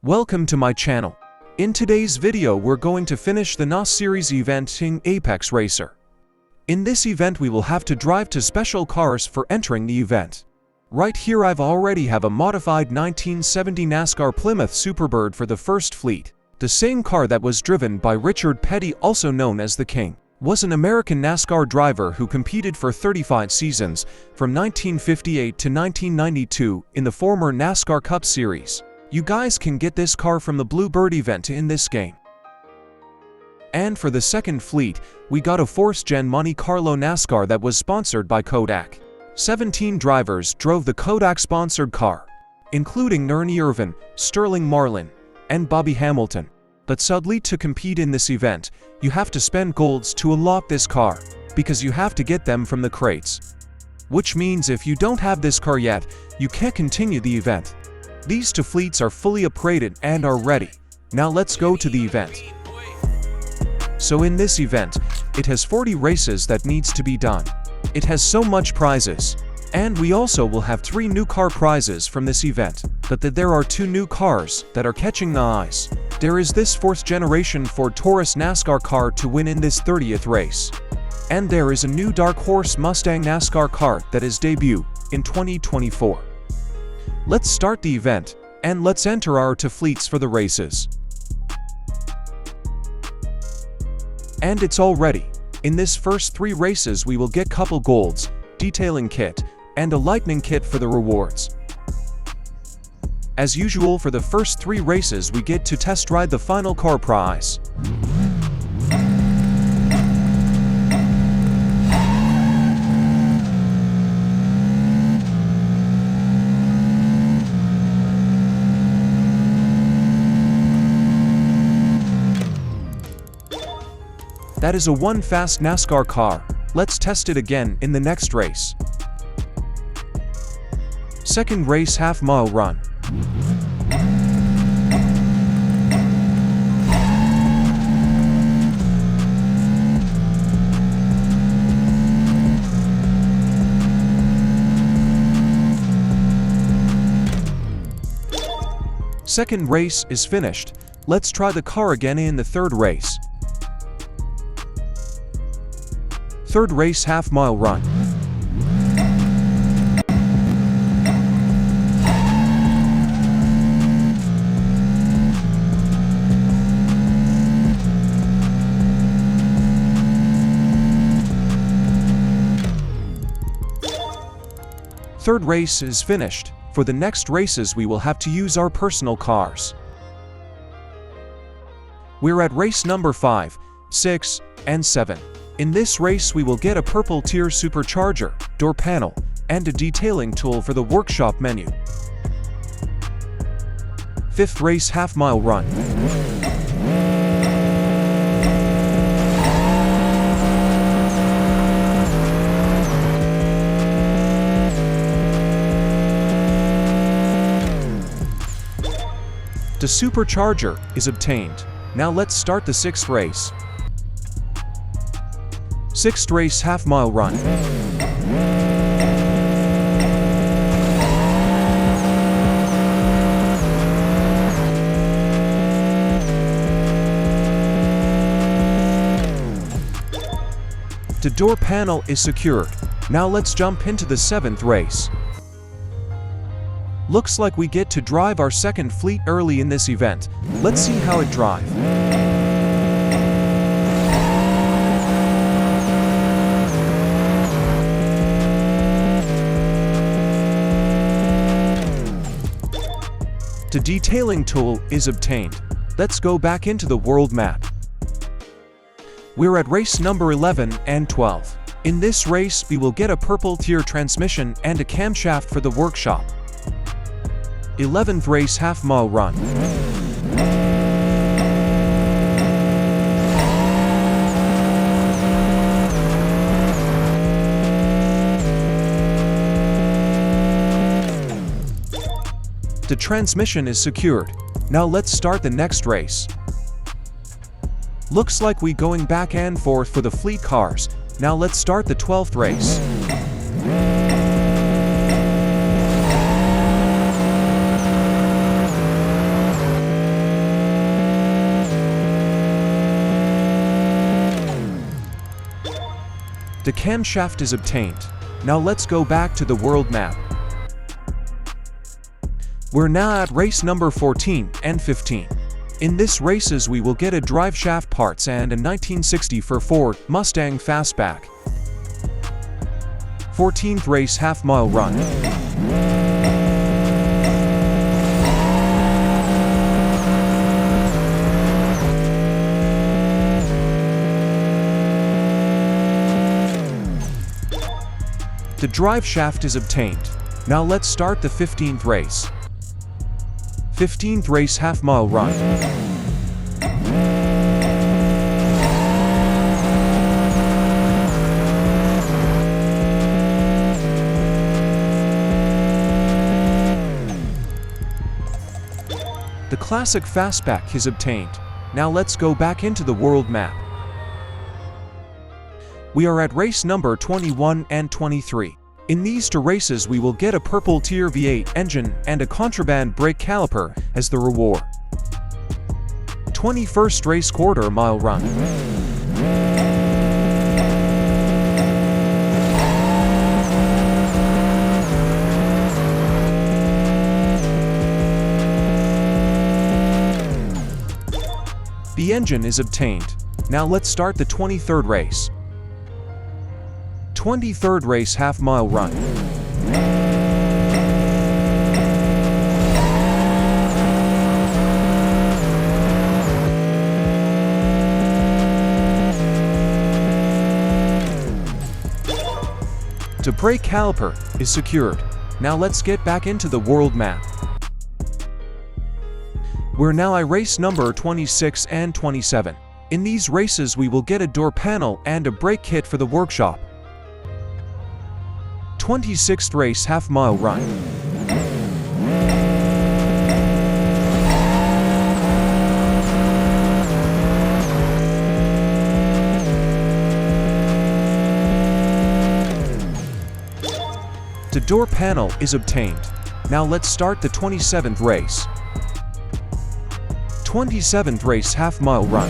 Welcome to my channel. In today's video we're going to finish the NASCAR series event in Apex Racer. In this event we will have to drive to special cars for entering the event. Right here I've already have a modified 1970 NASCAR Plymouth Superbird for the first fleet. The same car that was driven by Richard Petty, also known as the King, was an American NASCAR driver who competed for 35 seasons from 1958 to 1992 in the former NASCAR Cup Series. You guys can get this car from the Bluebird event in this game. And for the second fleet, we got a 4th Gen Monte Carlo NASCAR that was sponsored by Kodak. 17 drivers drove the Kodak-sponsored car, including Ernie Irvan, Sterling Marlin, and Bobby Hamilton. But sadly, to compete in this event, you have to spend golds to unlock this car, because you have to get them from the crates. Which means if you don't have this car yet, you can't continue the event. These two fleets are fully upgraded and are ready. Now let's go to the event. So in this event, it has 40 races that needs to be done. It has so much prizes. And we also will have 3 new car prizes from this event. But there are 2 new cars that are catching the eyes. There is this 4th generation Ford Taurus NASCAR car to win in this 30th race. And there is a new Dark Horse Mustang NASCAR car that is debut in 2024. Let's start the event, and let's enter our 2 fleets for the races. And it's all ready. In this first 3 races we will get couple golds, detailing kit, and a lightning kit for the rewards. As usual, for the first 3 races we get to test ride the final car prize. That is a 1 fast NASCAR car. Let's test it again in the next race. Second race, half-mile run. Second race is finished. Let's try the car again in the third race. Third race, half-mile run. Third race is finished. For the next races we will have to use our personal cars. We're at race number 5, 6, and 7. In this race we will get a purple tier supercharger, door panel, and a detailing tool for the workshop menu. Fifth race, half-mile run. The supercharger is obtained. Now let's start the 6th race. 6th race, half-mile run. The door panel is secured. Now let's jump into the 7th race. Looks like we get to drive our second fleet early in this event. Let's see how it drives. The detailing tool is obtained. Let's go back into the world map. We're at race number 11 and 12. In this race we will get a purple tier transmission and a camshaft for the workshop. 11th race, half-mile run. The transmission is secured. Now let's start the next race. Looks like we going back and forth for the fleet cars. Now let's start the 12th race. The camshaft is obtained. Now let's go back to the world map. We're now at race number 14 and 15. In this races we will get a drive shaft parts and a 1960 for Ford Mustang fastback. 14th race half-mile run. The drive shaft is obtained. Now let's start the 15th race. 15th race half-mile run. The classic fastback is obtained. Now let's go back into the world map. We are at race number 21 and 23. In these two races we will get a purple tier V8 engine and a contraband brake caliper as the reward. 21st race quarter-mile run. The engine is obtained. Now let's start the 23rd race. 23rd race half-mile run. The brake caliper is secured. Now let's get back into the world map. We're now at race number 26 and 27. In these races we will get a door panel and a brake kit for the workshop. 26th race half-mile run. The door panel is obtained. Now let's start the 27th race. 27th race half-mile run.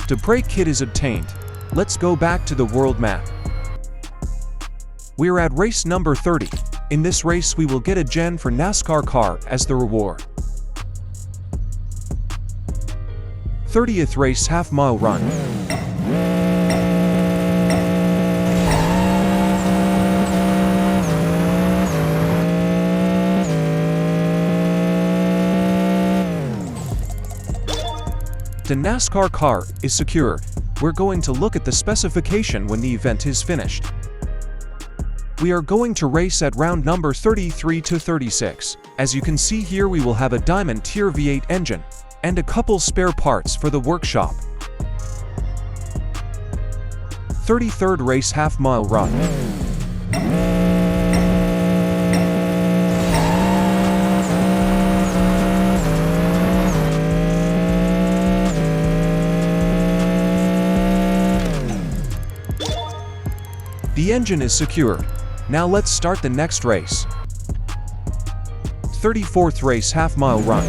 The brake kit is obtained. Let's go back to the world map. We're at race number 30. In this race we will get a gen for NASCAR car as the reward. 30th race half-mile run. The NASCAR car is secure. We're going to look at the specification when the event is finished. We are going to race at round number 33 to 36. As you can see here we will have a Diamond Tier V8 engine and a couple spare parts for the workshop. 33rd race half-mile run. The engine is secured. Now let's start the next race. 34th race half-mile run.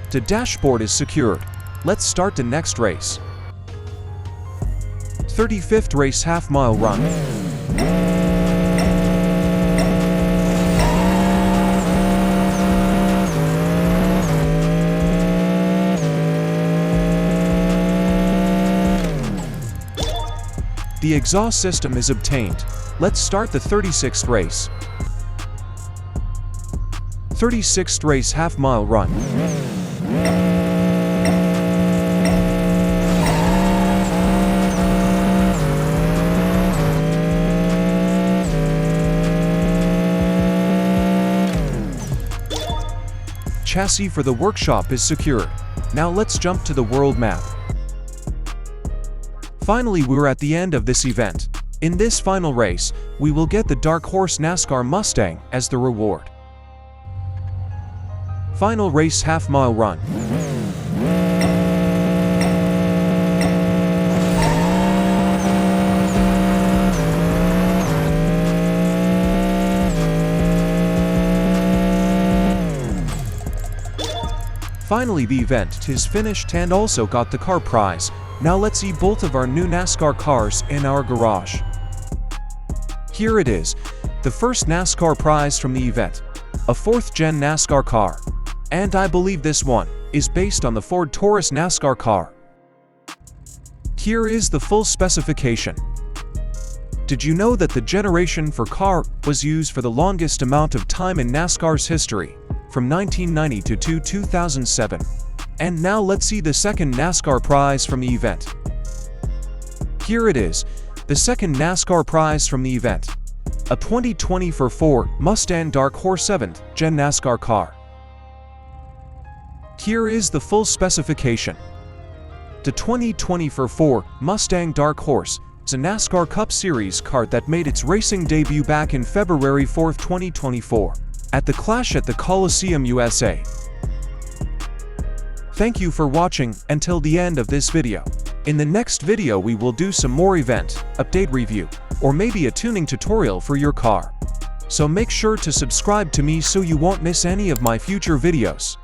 The dashboard is secured. Let's start the next race. 35th race half-mile run. The exhaust system is obtained. Let's start the 36th race. 36th race half-mile run. Chassis for the workshop is secured. Now let's jump to the world map. Finally, we're at the end of this event. In this final race, we will get the Dark Horse NASCAR Mustang as the reward. Final race half-mile run. Finally, the event is finished and also got the car prize. Now let's see both of our new NASCAR cars in our garage. Here it is, the first NASCAR prize from the event, a 4th-gen NASCAR car. And I believe this one is based on the Ford Taurus NASCAR car. Here is the full specification. Did you know that the generation 4 car was used for the longest amount of time in NASCAR's history, from 1990 to 2007? And now let's see the second NASCAR prize from the event. Here it is, the second NASCAR prize from the event, a 2020 Ford Mustang Dark Horse 7th Gen NASCAR car. Here is the full specification. The 2020 Ford Mustang Dark Horse is a NASCAR Cup Series car that made its racing debut back in February 4, 2024, at the Clash at the Coliseum, USA. Thank you for watching until the end of this video. In the next video we will do some more event, update review, or maybe a tuning tutorial for your car. So make sure to subscribe to me so you won't miss any of my future videos.